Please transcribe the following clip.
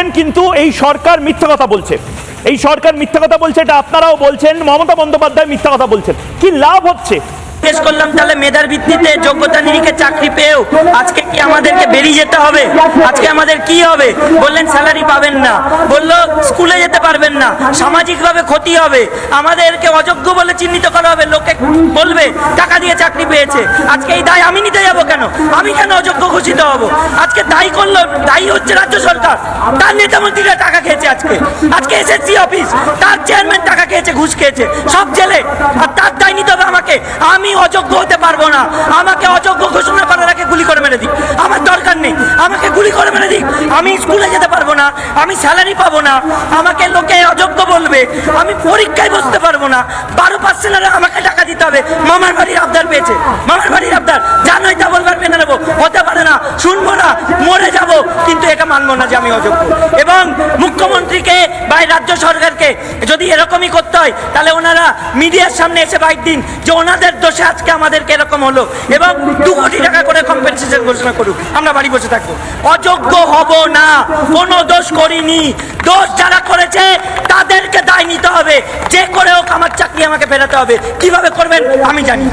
বললেন কিন্তু এই সরকার মিথ্যা কথা বলছে, এই সরকার মিথ্যা কথা বলছে, এটা আপনারাও বলছেন, মমতা বন্দ্যোপাধ্যায় মিথ্যা কথা বলছেন। কি লাভ হচ্ছে? জিজ্ঞেস করলাম তাহলে মেধার ভিত্তিতে যোগ্যতা নিরিখে চাকরি পেয়েও আজকে কি আমাদেরকে বেরিয়ে যেতে হবে? আজকে আমাদের কি হবে? বললেন স্যালারি পাবেন না, বললো স্কুলে যেতে পারবেন না, সামাজিকভাবে ক্ষতি হবে, আমাদেরকে অযোগ্য বলে চিহ্নিত করা হবে, লোকে বলবে টাকা দিয়ে চাকরি পেয়েছে। আজকে এই দায় আমি নিতে যাবো কেন? আমি কেন অযোগ্য ঘোষিত হব? আজকে দায়ী করলো, দায়ী হচ্ছে রাজ্য সরকার, তার নেতামন্ত্রীরা টাকা খেয়েছে। আজকে এসএসসি অফিস, তার চেয়ারম্যান টাকা খেয়েছে, ঘুষ খেয়েছে, সব জেলে, আর তার দায় নিতে হবে আমাকে। আমি অযোগ্য হতে পারবো না, আমাকে অযোগ্য ঘোষণা করার আগে গুলি করে মেরে দিক, আমার দরকার নেই, আমাকে গুলি করে মেরে দিক। আমি স্কুলে যেতে পারবো না, আমি স্যালারি পাবো না, আমাকে লোকে অযোগ্য বলবে, আমি পরীক্ষায় বসতে পারবো না, 12% আমাকে টাকা দিতে হবে। মামার বাড়ির আবদার পেয়েছে, মামার বাড়ির আবদার, জানোই তা বলবার মেনে নেবো, হতে পারে না, শুনবো না, মরে যাব, কিন্তু এটা মানবো না যে আমি অযোগ্য। এবং মুখ্যমন্ত্রীকে বা রাজ্য সরকারকে যদি এরকমই করতে হয়, তাহলে ওনারা মিডিয়ার সামনে এসে বাইক দিন যে ওনাদের দোষে আজকে আমাদেরকে এরকম হলো, এবং 2 কোটি টাকা করে কম্পেনসেশন ঘোষণা করুক, আমরা বাড়ি বসে থাকবো। অযোগ্য হব না, কোনো দোষ করিনি, দোষ যারা করেছে তাদেরকে দায় নিতে হবে, যে করে হোক আমার চাকরি আমাকে ফেরাতে হবে। কিভাবে করবেন আমি জানি।